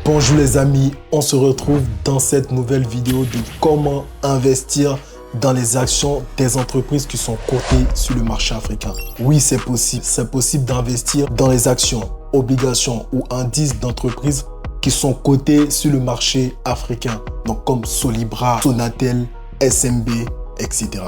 Bonjour les amis, on se retrouve dans cette nouvelle vidéo de comment investir dans les actions des entreprises qui sont cotées sur le marché africain. Oui, c'est possible d'investir dans les actions, obligations ou indices d'entreprises qui sont cotées sur le marché africain, donc comme Solibra, Sonatel, SMB, etc.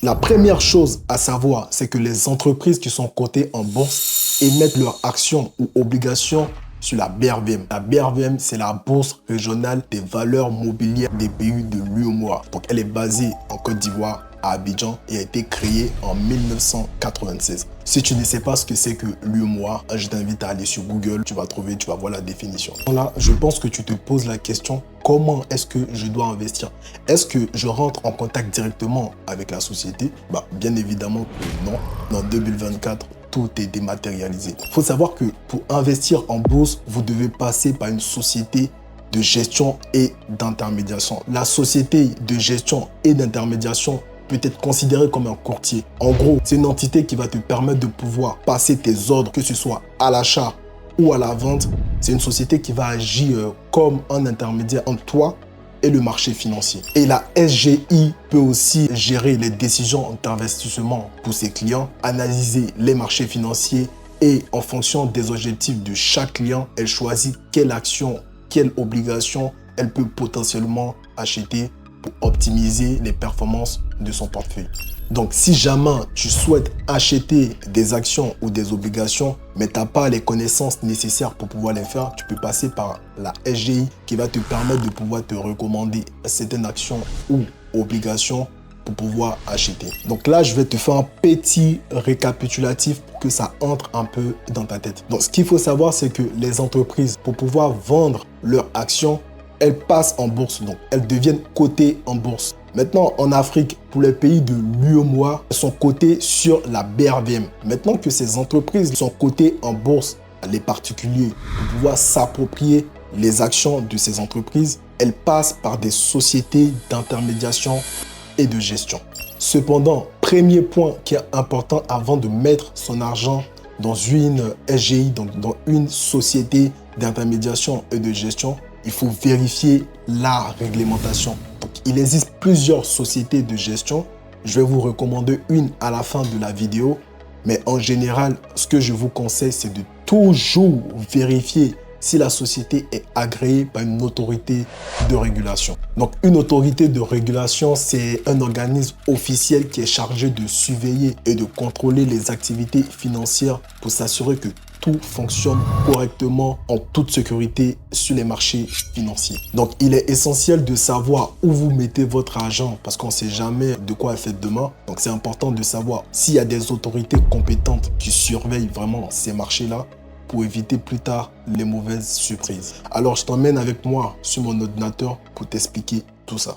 La première chose à savoir, c'est que les entreprises qui sont cotées en bourse émettent leurs actions ou obligations sur la BRVM. La BRVM, c'est la Bourse régionale des valeurs mobilières des pays de l'UEMOA. Donc, elle est basée en Côte d'Ivoire, à Abidjan, et a été créée en 1996. Si tu ne sais pas ce que c'est que l'UEMOA, je t'invite à aller sur Google, tu vas voir la définition. Là, je pense que tu te poses la question, comment est-ce que je dois investir? Est-ce que je rentre en contact directement avec la société? Bien évidemment que non. En 2024, tout est dématérialisé. Il faut savoir que pour investir en bourse, vous devez passer par une société de gestion et d'intermédiation. La société de gestion et d'intermédiation peut être considérée comme un courtier. En gros, c'est une entité qui va te permettre de pouvoir passer tes ordres, que ce soit à l'achat ou à la vente. C'est une société qui va agir comme un intermédiaire entre toi et le marché financier. Et la SGI peut aussi gérer les décisions d'investissement pour ses clients, analyser les marchés financiers et en fonction des objectifs de chaque client, elle choisit quelle action, quelle obligation elle peut potentiellement acheter pour optimiser les performances de son portefeuille. Donc, si jamais tu souhaites acheter des actions ou des obligations, mais tu n'as pas les connaissances nécessaires pour pouvoir les faire, tu peux passer par la SGI qui va te permettre de pouvoir te recommander certaines actions ou obligations pour pouvoir acheter. Donc là, je vais te faire un petit récapitulatif pour que ça entre un peu dans ta tête. Donc, ce qu'il faut savoir, c'est que les entreprises, pour pouvoir vendre leurs actions, elles passent en bourse, donc elles deviennent cotées en bourse. Maintenant, en Afrique, pour les pays de l'UEMOA, elles sont cotées sur la BRVM. Maintenant que ces entreprises sont cotées en bourse, les particuliers, pour pouvoir s'approprier les actions de ces entreprises, elles passent par des sociétés d'intermédiation et de gestion. Cependant, premier point qui est important avant de mettre son argent dans une SGI, donc dans une société d'intermédiation et de gestion, il faut vérifier la réglementation. Donc, il existe plusieurs sociétés de gestion. Je vais vous recommander une à la fin de la vidéo. Mais en général, ce que je vous conseille, c'est de toujours vérifier si la société est agréée par une autorité de régulation. Donc, une autorité de régulation, c'est un organisme officiel qui est chargé de surveiller et de contrôler les activités financières pour s'assurer que tout fonctionne correctement en toute sécurité sur les marchés financiers. Donc, il est essentiel de savoir où vous mettez votre argent parce qu'on ne sait jamais de quoi elle fait demain. Donc, c'est important de savoir s'il y a des autorités compétentes qui surveillent vraiment ces marchés-là pour éviter plus tard les mauvaises surprises. Alors, je t'emmène avec moi sur mon ordinateur pour t'expliquer tout ça.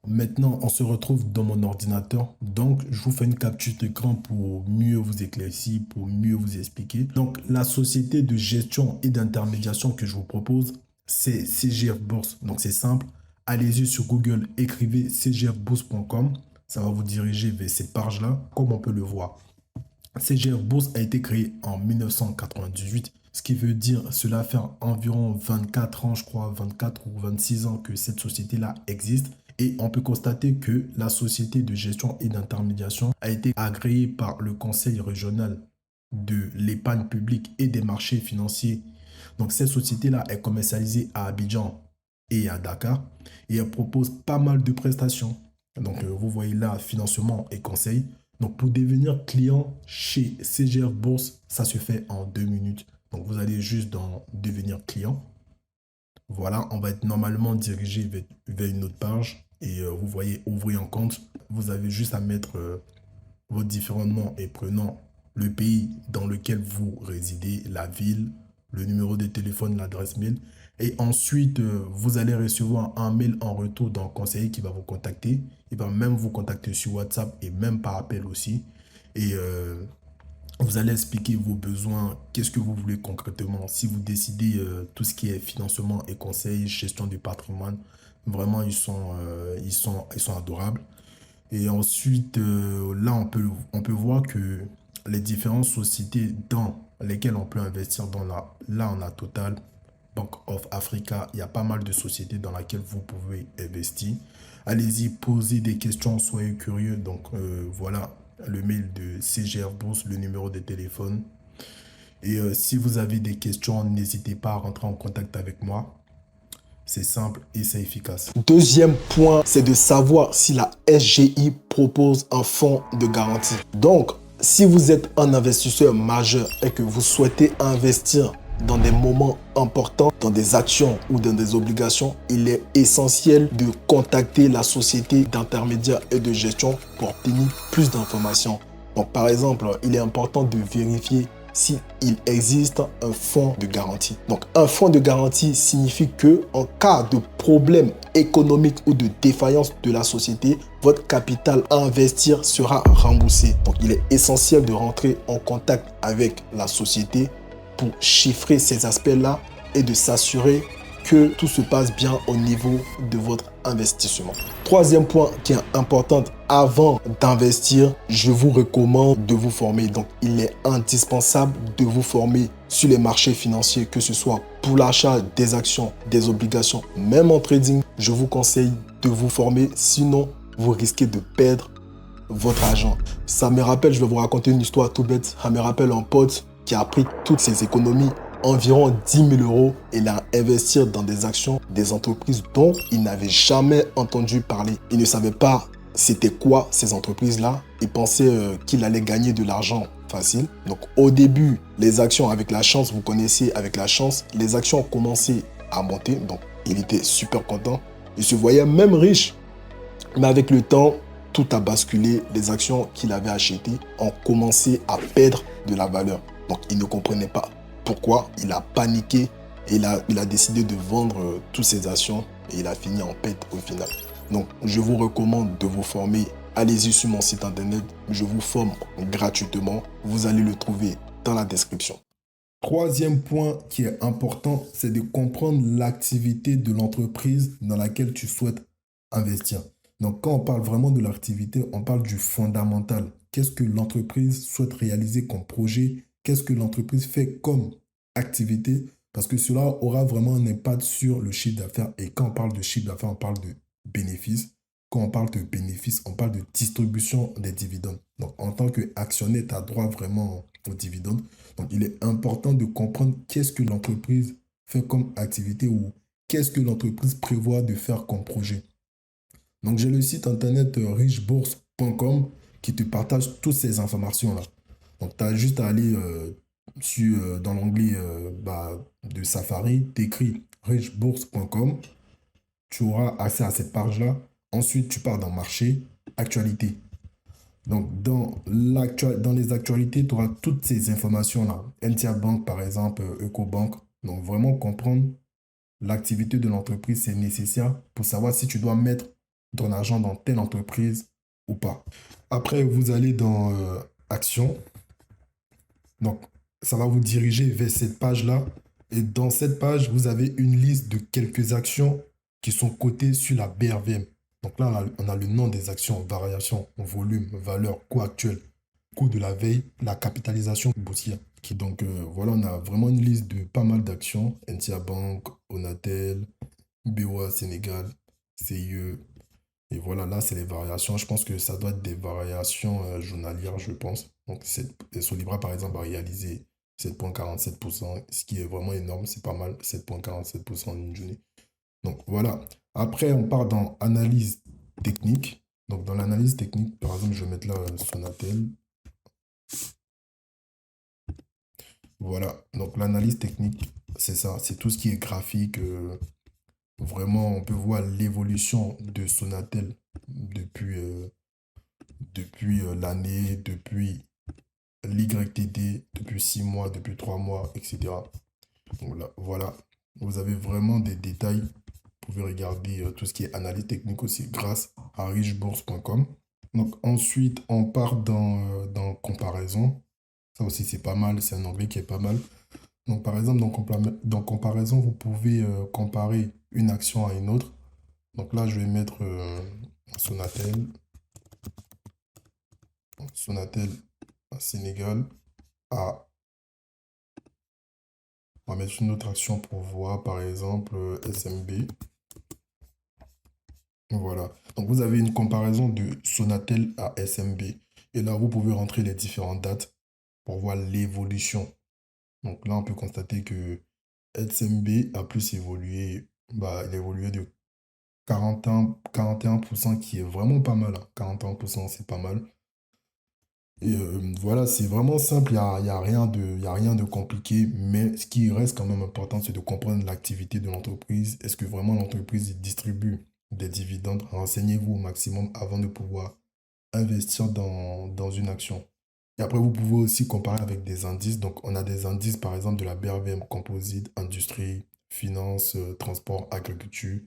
Maintenant, on se retrouve dans mon ordinateur. Donc, je vous fais une capture d'écran pour mieux vous éclaircir, pour mieux vous expliquer. Donc, la société de gestion et d'intermédiation que je vous propose, c'est CGF Bourse. Donc, c'est simple. Allez-y sur Google, écrivez cgfbourse.com. Ça va vous diriger vers cette page-là, comme on peut le voir. CGF Bourse a été créé en 1998, ce qui veut dire cela fait environ 24 ans, je crois, 24 ou 26 ans que cette société-là existe. Et on peut constater que la société de gestion et d'intermédiation a été agréée par le Conseil régional de l'épargne publique et des marchés financiers. Donc cette société-là est commercialisée à Abidjan et à Dakar et elle propose pas mal de prestations. Donc vous voyez là, financement et conseil. Donc pour devenir client chez CGF Bourse, ça se fait en 2 minutes. Donc vous allez juste dans devenir client. Voilà, on va être normalement dirigé vers une autre page et vous voyez ouvrir un compte. Vous avez juste à mettre vos différents noms et prénoms, le pays dans lequel vous résidez, la ville, le numéro de téléphone, l'adresse mail. Et ensuite, vous allez recevoir un mail en retour d'un conseiller qui va vous contacter. Il va même vous contacter sur WhatsApp et même par appel aussi. Et vous allez expliquer vos besoins, qu'est-ce que vous voulez concrètement. Si vous décidez tout ce qui est financement et conseil, gestion du patrimoine, vraiment ils sont adorables. Et ensuite, là on peut voir que les différentes sociétés dans lesquelles on peut investir. Là, on a Total, Bank of Africa. Il y a pas mal de sociétés dans lesquelles vous pouvez investir. Allez-y, posez des questions, soyez curieux. Donc voilà le mail de CGR Bourse, le numéro de téléphone. Et si vous avez des questions, n'hésitez pas à rentrer en contact avec moi. C'est simple et c'est efficace. Deuxième point, c'est de savoir si la SGI propose un fonds de garantie. Donc, si vous êtes un investisseur majeur et que vous souhaitez investir dans des moments importants, dans des actions ou dans des obligations, il est essentiel de contacter la société d'intermédiaire et de gestion pour obtenir plus d'informations. Donc, par exemple, il est important de vérifier s'il existe un fonds de garantie. Donc, un fonds de garantie signifie que en cas de problème économique ou de défaillance de la société, votre capital à investir sera remboursé. Donc, il est essentiel de rentrer en contact avec la société pour chiffrer ces aspects-là et de s'assurer que tout se passe bien au niveau de votre investissement. Troisième point qui est important, avant d'investir, je vous recommande de vous former. Donc, il est indispensable de vous former sur les marchés financiers, que ce soit pour l'achat des actions, des obligations, même en trading. Je vous conseille de vous former, sinon vous risquez de perdre votre argent. Ça me rappelle, je vais vous raconter une histoire tout bête. Ça me rappelle un pote qui a pris toutes ses économies, environ 10 000 euros, et l'a investir dans des actions des entreprises dont il n'avait jamais entendu parler. Il ne savait pas c'était quoi ces entreprises-là. Il pensait qu'il allait gagner de l'argent facile. Donc au début, les actions avec la chance, vous connaissez, avec la chance, les actions ont commencé à monter. Donc il était super content. Il se voyait même riche. Mais avec le temps, tout a basculé. Les actions qu'il avait achetées ont commencé à perdre de la valeur. Donc il ne comprenait pas pourquoi. Il a paniqué et il a décidé de vendre toutes ses actions et il a fini en perte au final. Donc je vous recommande de vous former. Allez-y sur mon site internet, je vous forme gratuitement. Vous allez le trouver dans la description. Troisième point qui est important, c'est de comprendre l'activité de l'entreprise dans laquelle tu souhaites investir. Donc quand on parle vraiment de l'activité, on parle du fondamental. Qu'est-ce que l'entreprise souhaite réaliser comme projet? Qu'est-ce que l'entreprise fait comme activité? Parce que cela aura vraiment un impact sur le chiffre d'affaires. Et quand on parle de chiffre d'affaires, on parle de bénéfices. Quand on parle de bénéfices, on parle de distribution des dividendes. Donc, en tant qu'actionnaire, tu as droit vraiment aux dividendes. Donc, il est important de comprendre qu'est-ce que l'entreprise fait comme activité ou qu'est-ce que l'entreprise prévoit de faire comme projet. Donc, j'ai le site internet richebourse.com qui te partage toutes ces informations-là. Donc, tu as juste à aller dans l'onglet de Safari, tu écris richebourse.com. Tu auras accès à cette page-là. Ensuite, tu pars dans marché, actualité. Donc, dans les actualités, tu auras toutes ces informations-là. NTA Bank, par exemple, EcoBank. Donc, vraiment comprendre l'activité de l'entreprise, c'est nécessaire pour savoir si tu dois mettre ton argent dans telle entreprise ou pas. Après, vous allez dans Action. Donc, ça va vous diriger vers cette page-là. Et dans cette page, vous avez une liste de quelques actions qui sont cotées sur la BRVM. Donc là, on a le nom des actions, variation, volume, valeur, coût actuel, coût de la veille, la capitalisation boursière. Donc voilà, on a vraiment une liste de pas mal d'actions. NTA Bank, Onatel, BOA Sénégal, CIE. Et voilà, là, c'est les variations. Je pense que ça doit être des variations journalières, je pense. Donc, Solibra, par exemple, a réalisé 7,47%, ce qui est vraiment énorme. C'est pas mal, 7,47% en une journée. Donc, voilà. Après, on part dans analyse technique. Donc, dans l'analyse technique, par exemple, je vais mettre là Sonatel. Voilà. Donc, l'analyse technique, c'est ça. C'est tout ce qui est graphique. Vraiment, on peut voir l'évolution de Sonatel depuis l'année, depuis l'YTD, depuis 6 mois, depuis 3 mois, etc. Donc là, voilà, vous avez vraiment des détails. Vous pouvez regarder tout ce qui est analyse technique aussi grâce à richebourse.com. Donc ensuite, on part dans comparaison. Ça aussi, c'est pas mal. C'est un onglet qui est pas mal. Donc par exemple, dans comparaison, vous pouvez comparer une action à une autre. Donc là, je vais mettre Sonatel. Sonatel à Sénégal, à... On va mettre une autre action pour voir, par exemple, SMB. Voilà. Donc, vous avez une comparaison de Sonatel à SMB. Et là, vous pouvez rentrer les différentes dates pour voir l'évolution. Donc là, on peut constater que SMB a plus évolué. Bah, il a évolué de 41%, qui est vraiment pas mal, hein. 41%, c'est pas mal. Et voilà, c'est vraiment simple, y a rien de compliqué, mais ce qui reste quand même important, c'est de comprendre l'activité de l'entreprise. Est-ce que vraiment l'entreprise distribue des dividendes? Renseignez-vous au maximum avant de pouvoir investir dans une action. Et après, vous pouvez aussi comparer avec des indices. Donc, on a des indices, par exemple, de la BRVM Composite, industrie, finance, transport, agriculture,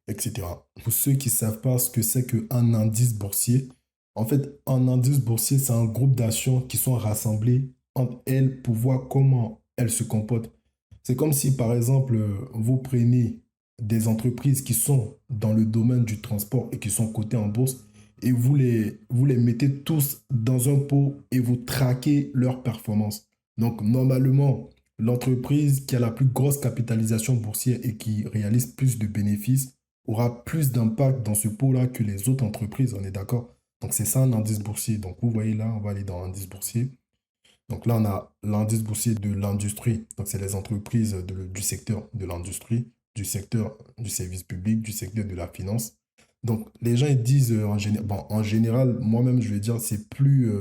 etc. Pour ceux qui ne savent pas ce que c'est qu'un indice boursier, en fait, un indice boursier, c'est un groupe d'actions qui sont rassemblées entre elles pour voir comment elles se comportent. C'est comme si, par exemple, vous prenez des entreprises qui sont dans le domaine du transport et qui sont cotées en bourse et vous les mettez tous dans un pot et vous traquez leur performance. Donc, normalement, l'entreprise qui a la plus grosse capitalisation boursière et qui réalise plus de bénéfices aura plus d'impact dans ce pot-là que les autres entreprises, on est d'accord? Donc, c'est ça un indice boursier. Donc, vous voyez là, on va aller dans l'indice boursier. Donc là, on a l'indice boursier de l'industrie. Donc, c'est les entreprises du secteur de l'industrie, du secteur du service public, du secteur de la finance. Donc, les gens, ils disent en général, moi-même, je vais dire, c'est plus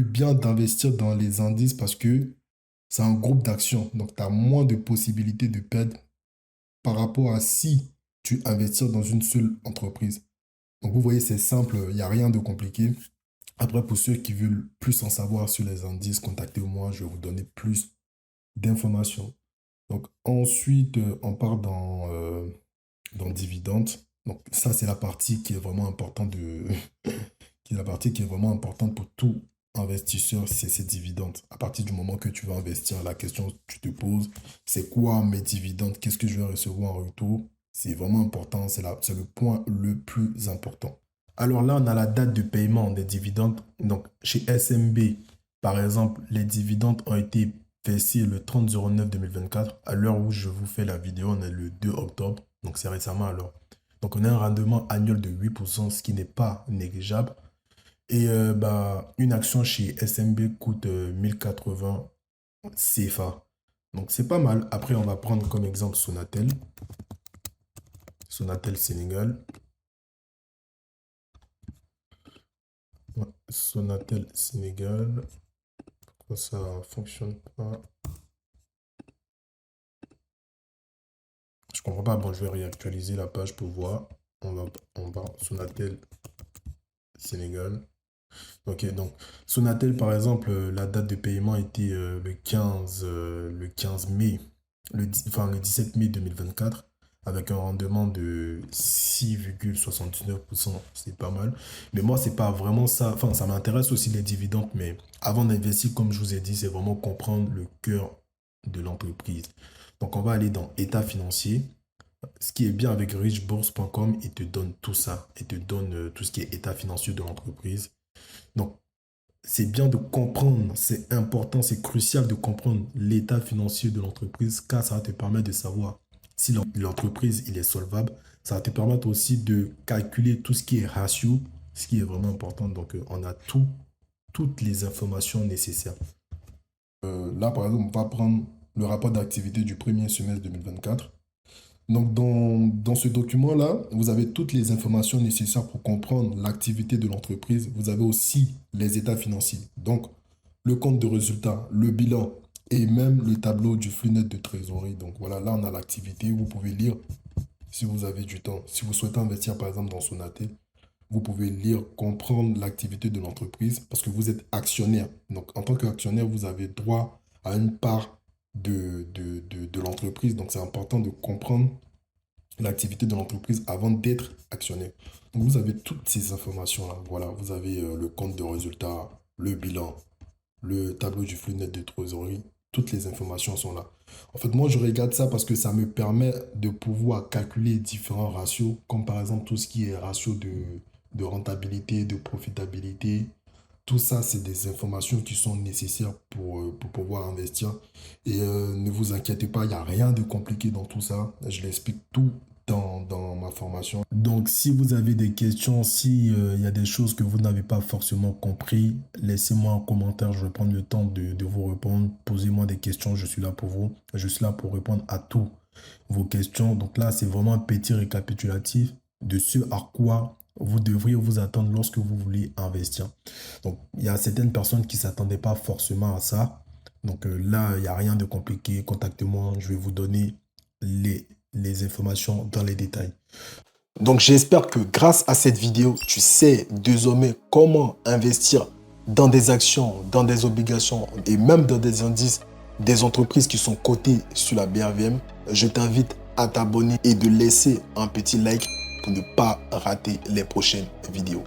bien d'investir dans les indices parce que c'est un groupe d'actions. Donc, tu as moins de possibilités de perdre par rapport à si tu investis dans une seule entreprise. Donc, vous voyez, c'est simple, il n'y a rien de compliqué. Après, pour ceux qui veulent plus en savoir sur les indices, contactez-moi, je vais vous donner plus d'informations. Donc, ensuite, on part dans dividendes. Donc, ça, c'est la partie qui est vraiment importante qui est la partie qui est vraiment importante pour tout investisseur, c'est ses dividendes. À partir du moment que tu vas investir, la question que tu te poses, c'est quoi mes dividendes? Qu'est-ce que je vais recevoir en retour? C'est vraiment important, c'est le point le plus important. Alors là, on a la date de paiement des dividendes. Donc, chez SMB, par exemple, les dividendes ont été versés le 30/09/2024. À l'heure où je vous fais la vidéo, on est le 2 octobre. Donc, c'est récemment alors. Donc, on a un rendement annuel de 8%, ce qui n'est pas négligeable. Et une action chez SMB coûte 1080 CFA. Donc, c'est pas mal. Après, on va prendre comme exemple Sonatel. Sonatel Sénégal. Ouais, Sonatel Sénégal. Pourquoi ça fonctionne pas? Je comprends pas. Bon, je vais réactualiser la page pour voir. On va Sonatel Sénégal. Ok, donc Sonatel, par exemple, la date de paiement était le 15 mai, le 17 mai 2024, avec un rendement de 6,79%. C'est pas mal. Mais moi, c'est pas vraiment ça. Enfin, ça m'intéresse aussi les dividendes, mais avant d'investir, comme je vous ai dit, c'est vraiment comprendre le cœur de l'entreprise. Donc, on va aller dans état financier. Ce qui est bien avec richbourse.com, il te donne tout ça. Il te donne tout ce qui est état financier de l'entreprise. Donc, c'est bien de comprendre, c'est important, c'est crucial de comprendre l'état financier de l'entreprise car ça va te permettre de savoir si l'entreprise il est solvable. Ça va te permettre aussi de calculer tout ce qui est ratio, ce qui est vraiment important. Donc, on a toutes les informations nécessaires. Là, par exemple, on va prendre le rapport d'activité du premier semestre 2024. Donc, dans ce document-là, vous avez toutes les informations nécessaires pour comprendre l'activité de l'entreprise. Vous avez aussi les états financiers. Donc, le compte de résultat, le bilan et même le tableau du flux net de trésorerie. Donc, voilà, là, on a l'activité. Vous pouvez lire si vous avez du temps. Si vous souhaitez investir, par exemple, dans Sonatel, vous pouvez lire, comprendre l'activité de l'entreprise parce que vous êtes actionnaire. Donc, en tant qu'actionnaire, vous avez droit à une part de l'entreprise. Donc, c'est important de comprendre l'activité de l'entreprise avant d'être actionnaire. Donc, vous avez toutes ces informations-là. Voilà, vous avez le compte de résultat, le bilan, le tableau du flux net de trésorerie. Toutes les informations sont là. En fait, moi, je regarde ça parce que ça me permet de pouvoir calculer différents ratios, comme par exemple tout ce qui est ratio de rentabilité, de profitabilité, Tout ça, c'est des informations qui sont nécessaires pour pouvoir investir. Et ne vous inquiétez pas, il n'y a rien de compliqué dans tout ça. Je l'explique tout dans ma formation. Donc, si vous avez des questions, si il y a des choses que vous n'avez pas forcément compris, laissez-moi un commentaire. Je vais prendre le temps de vous répondre. Posez-moi des questions, je suis là pour vous. Je suis là pour répondre à toutes vos questions. Donc là, c'est vraiment un petit récapitulatif de ce à quoi vous devriez vous attendre lorsque vous voulez investir. Donc, il y a certaines personnes qui ne s'attendaient pas forcément à ça. Donc là, il n'y a rien de compliqué. Contactez-moi, je vais vous donner les informations dans les détails. Donc, j'espère que grâce à cette vidéo, tu sais désormais comment investir dans des actions, dans des obligations et même dans des indices des entreprises qui sont cotées sur la BRVM. Je t'invite à t'abonner et de laisser un petit like pour ne pas rater les prochaines vidéos.